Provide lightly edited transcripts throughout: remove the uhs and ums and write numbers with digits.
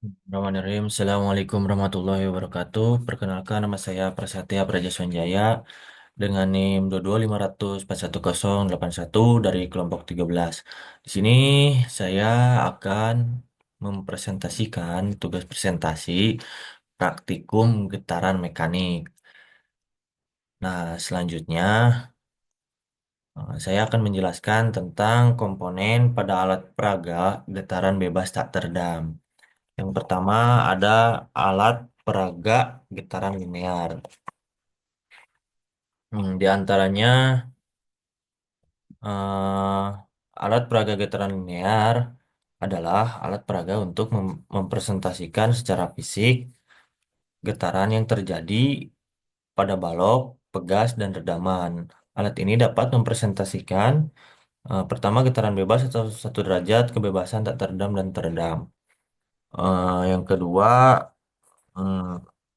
Bismillahirrahmanirrahim. Assalamualaikum warahmatullahi wabarakatuh. Perkenalkan, nama saya Prasetya Prajasanjaya dengan NIM 225004101 dari kelompok 13. Di sini saya akan mempresentasikan tugas presentasi praktikum getaran mekanik. Nah, selanjutnya saya akan menjelaskan tentang komponen pada alat peraga getaran bebas tak teredam. Yang pertama ada alat peraga getaran linear. Di antaranya eh, alat peraga getaran linear adalah alat peraga untuk mempresentasikan secara fisik getaran yang terjadi pada balok, pegas, dan redaman. Alat ini dapat mempresentasikan pertama getaran bebas atau satu derajat kebebasan tak teredam dan teredam. Yang kedua Hmm,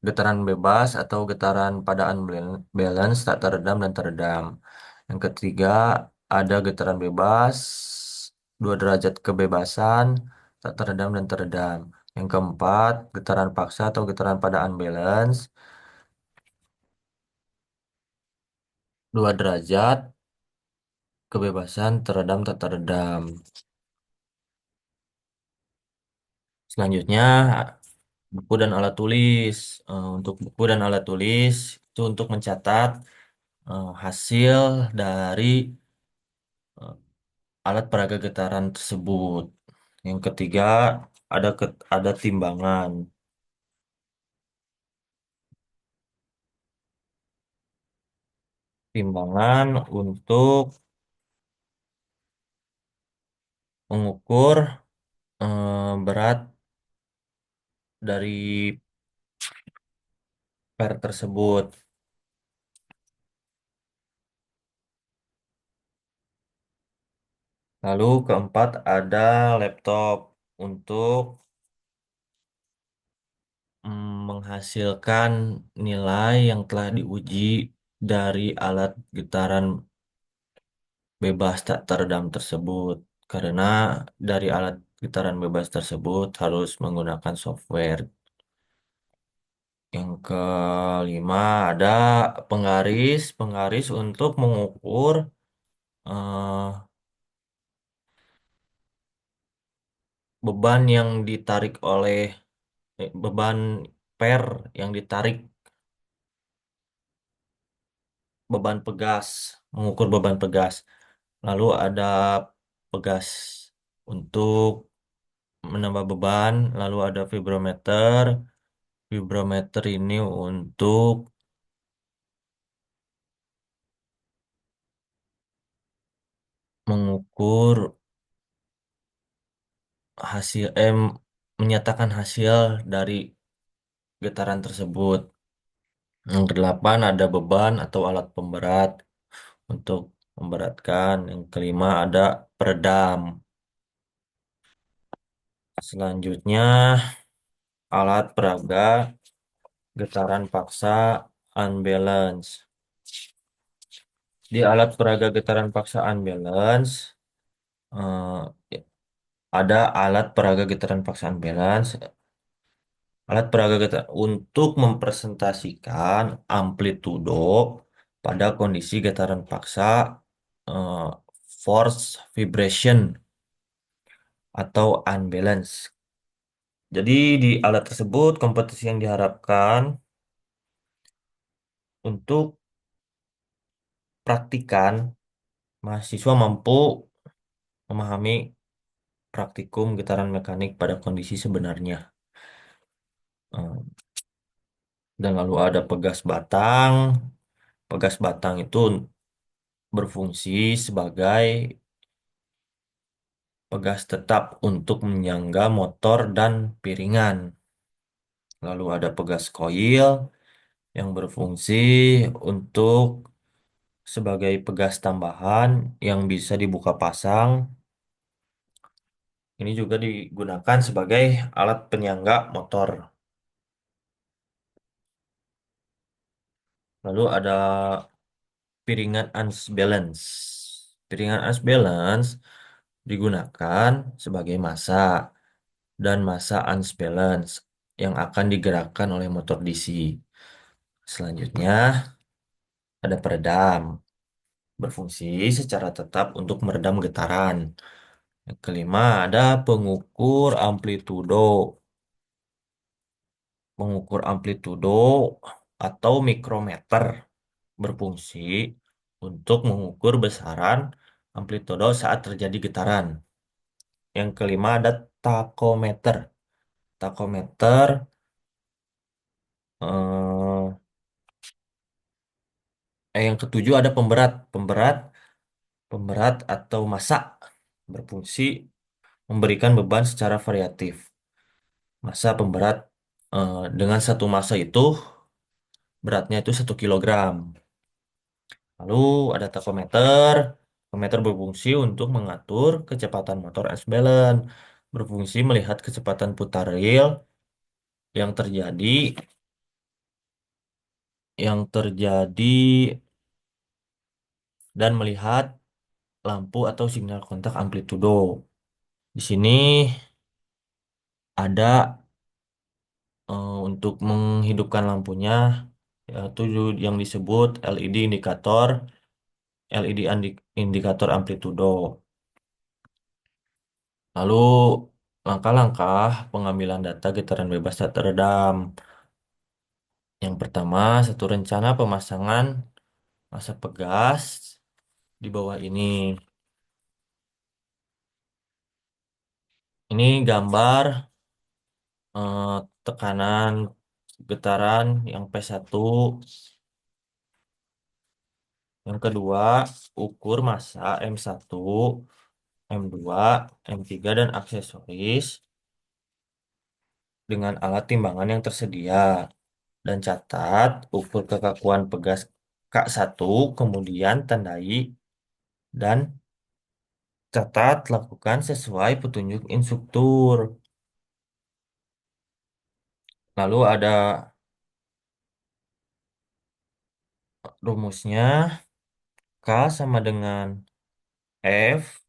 getaran bebas atau getaran pada unbalance tak teredam dan teredam. Yang ketiga, ada getaran bebas, dua derajat kebebasan, tak teredam dan teredam. Yang keempat, getaran paksa atau getaran pada unbalance, dua derajat kebebasan, teredam tak teredam. Selanjutnya, buku dan alat tulis. Untuk buku dan alat tulis, itu untuk mencatat hasil dari alat peraga getaran tersebut. Yang ketiga, ada timbangan. Timbangan untuk mengukur berat dari per tersebut. Lalu keempat ada laptop untuk menghasilkan nilai yang telah diuji dari alat getaran bebas tak teredam tersebut. Karena dari alat getaran bebas tersebut harus menggunakan software. Yang kelima ada penggaris, penggaris untuk mengukur eh, beban yang ditarik oleh beban per yang ditarik, beban pegas, mengukur beban pegas. Lalu ada pegas untuk menambah beban, lalu ada vibrometer. Vibrometer ini untuk mengukur hasil, menyatakan hasil dari getaran tersebut. Yang kedelapan ada beban atau alat pemberat untuk memberatkan. Yang kelima ada peredam. Selanjutnya alat peraga getaran paksa unbalance. Di alat peraga getaran paksa unbalance ada alat peraga getaran paksa unbalance. Alat peraga getaran untuk mempresentasikan amplitudo pada kondisi getaran paksa eh, force vibration atau unbalance. Jadi di alat tersebut kompetisi yang diharapkan untuk praktikan mahasiswa mampu memahami praktikum getaran mekanik pada kondisi sebenarnya. Eh, Dan lalu ada pegas batang. Pegas batang itu berfungsi sebagai pegas tetap untuk menyangga motor dan piringan. Lalu ada pegas koil yang berfungsi untuk sebagai pegas tambahan yang bisa dibuka pasang. Ini juga digunakan sebagai alat penyangga motor. Lalu ada piringan unbalance. Piringan unbalance digunakan sebagai massa. dan massa unbalance yang akan digerakkan oleh motor DC. Selanjutnya ada peredam, berfungsi secara tetap untuk meredam getaran. Yang kelima ada pengukur amplitudo. Mengukur amplitudo atau mikrometer berfungsi untuk mengukur besaran amplitudo saat terjadi getaran. Yang kelima ada takometer. Takometer, eh, yang ketujuh ada pemberat. Pemberat atau massa berfungsi memberikan beban secara variatif. Massa pemberat, dengan satu massa itu beratnya itu 1 kilogram. Lalu ada tachometer. Tachometer berfungsi untuk mengatur kecepatan motor S-balance. Berfungsi melihat kecepatan putar reel yang terjadi dan melihat lampu atau sinyal kontak amplitudo. Di sini ada, untuk menghidupkan lampunya yaitu yang disebut LED indikator, indikator amplitudo. Lalu langkah-langkah pengambilan data getaran bebas tak teredam. Yang pertama, satu rencana pemasangan massa pegas di bawah ini. Ini gambar, eh, tekanan getaran yang P1. Yang kedua, ukur massa M1, M2, M3, dan aksesoris dengan alat timbangan yang tersedia. Dan catat ukur kekakuan pegas K1, kemudian tandai dan catat lakukan sesuai petunjuk instruktur. Lalu ada rumusnya. K sama dengan F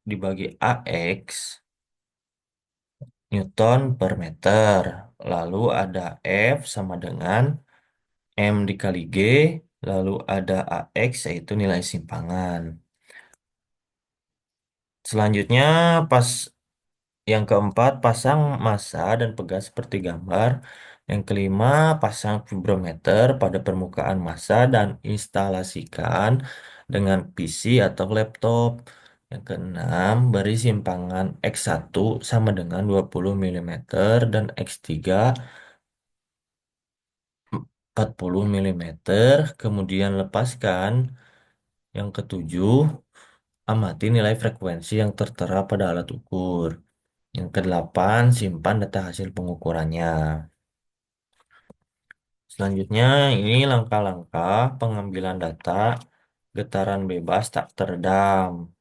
dibagi AX Newton per meter. Lalu ada F sama dengan M dikali G. Lalu ada AX yaitu nilai simpangan. Selanjutnya pas yang keempat, pasang massa dan pegas seperti gambar. Yang kelima, pasang vibrometer pada permukaan massa dan instalasikan dengan PC atau laptop. Yang keenam, beri simpangan X1 sama dengan 20 milimeter dan X3 40 milimeter. Kemudian lepaskan. Yang ketujuh, amati nilai frekuensi yang tertera pada alat ukur. Yang kedelapan, simpan data hasil pengukurannya. Selanjutnya, ini langkah-langkah pengambilan data getaran bebas tak teredam.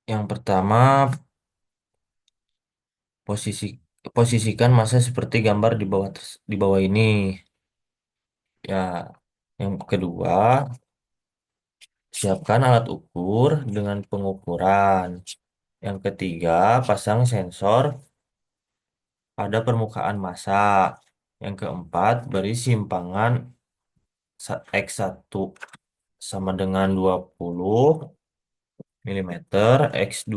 Yang pertama, posisi posisikan massa seperti gambar di bawah ini. Ya, yang kedua, siapkan alat ukur dengan pengukuran. Yang ketiga, pasang sensor pada permukaan massa. Yang keempat, beri simpangan X1 sama dengan 20 milimeter, X2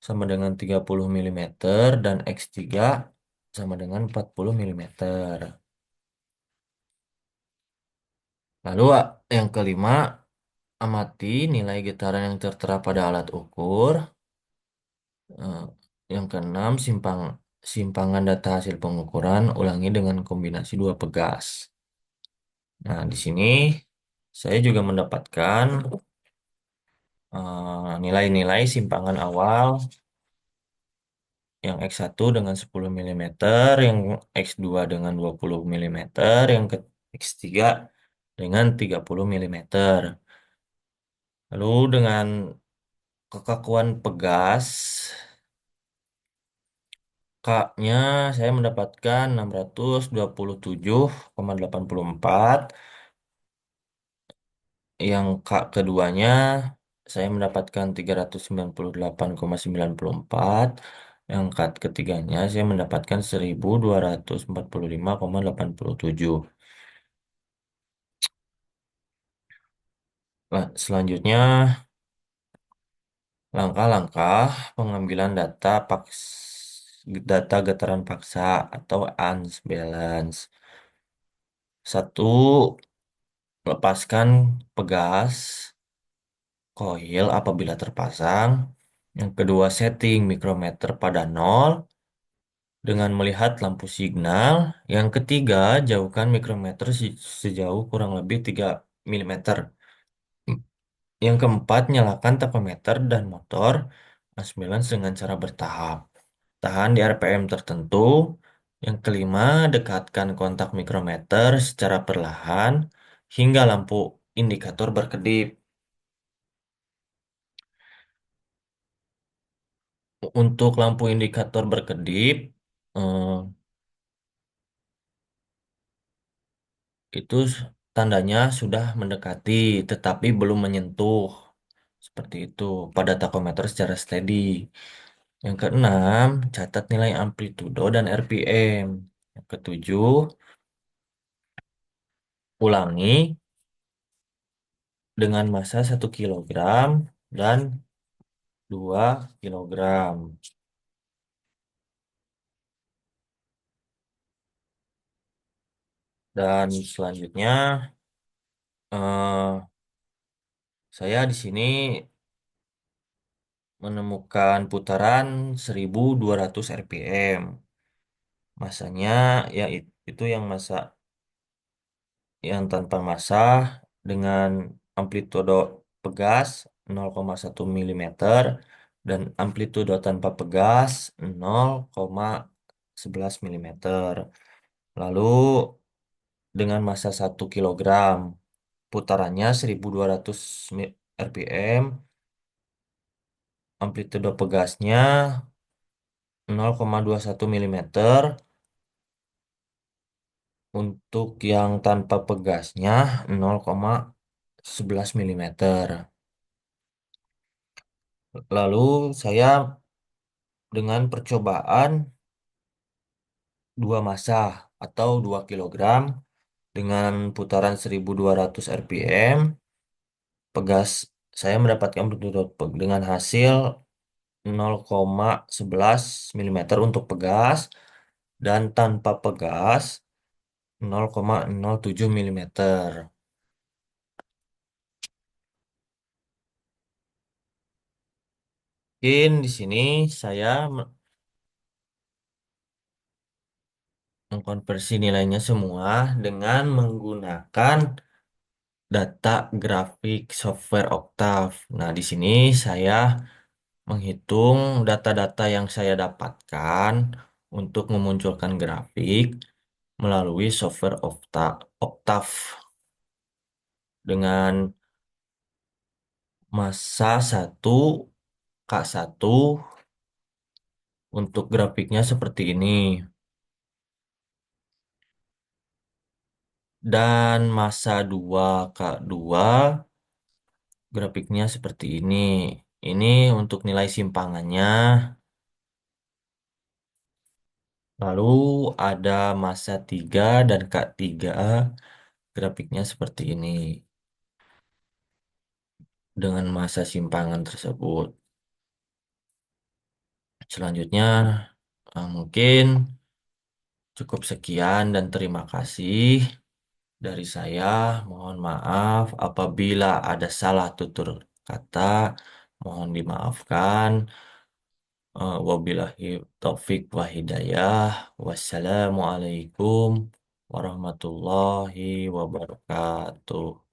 sama dengan 30 milimeter, dan X3 sama dengan 40 milimeter. Lalu yang kelima, amati nilai getaran yang tertera pada alat ukur. Eh, Yang keenam, simpangan data hasil pengukuran, ulangi dengan kombinasi dua pegas. Nah, di sini saya juga mendapatkan, nilai-nilai simpangan awal yang X1 dengan 10 milimeter, yang X2 dengan 20 milimeter, yang X3 dengan 30 milimeter. Lalu dengan kekakuan pegas, K-nya saya mendapatkan 627,84. Yang K keduanya saya mendapatkan 398,94. Yang angka ketiganya saya mendapatkan 1245,87. Nah, selanjutnya langkah-langkah pengambilan data getaran paksa atau unbalance. Satu, lepaskan pegas koil apabila terpasang. Yang kedua, setting mikrometer pada nol dengan melihat lampu signal. Yang ketiga, jauhkan mikrometer sejauh kurang lebih 3 mm. Yang keempat, nyalakan tachometer dan motor ambulans dengan cara bertahap. Tahan di RPM tertentu. Yang kelima, dekatkan kontak mikrometer secara perlahan hingga lampu indikator berkedip. Untuk lampu indikator berkedip, eh, itu tandanya sudah mendekati tetapi belum menyentuh. Seperti itu pada takometer secara steady. Yang keenam, catat nilai amplitudo dan RPM. Yang ketujuh, ulangi dengan massa 1 kilogram dan 2 kilogram. Dan selanjutnya, eh, saya di sini menemukan putaran 1200 RPM. Masanya ya itu yang massa yang tanpa massa dengan amplitudo pegas 0,1 mm dan amplitudo tanpa pegas 0,11 mm. Lalu dengan massa 1 kilogram, putarannya 1200 RPM, amplitudo pegasnya 0,21 mm. Untuk yang tanpa pegasnya 0,11 mm. Lalu saya dengan percobaan dua massa atau 2 kilogram dengan putaran 1200 RPM, pegas saya mendapatkan dengan hasil 0,11 mm untuk pegas dan tanpa pegas 0,07 mm. Mungkin di sini saya mengkonversi nilainya semua dengan menggunakan data grafik software Octave. Nah, di sini saya menghitung data-data yang saya dapatkan untuk memunculkan grafik melalui software Octave dengan massa 1 K1 untuk grafiknya seperti ini dan massa 2 K2 grafiknya seperti ini. Ini untuk nilai simpangannya. Lalu ada massa 3 dan K3 grafiknya seperti ini dengan massa simpangan tersebut. Selanjutnya mungkin cukup sekian dan terima kasih dari saya. Mohon maaf apabila ada salah tutur kata, mohon dimaafkan. Wabillahi taufik wa hidayah. Wassalamualaikum warahmatullahi wabarakatuh.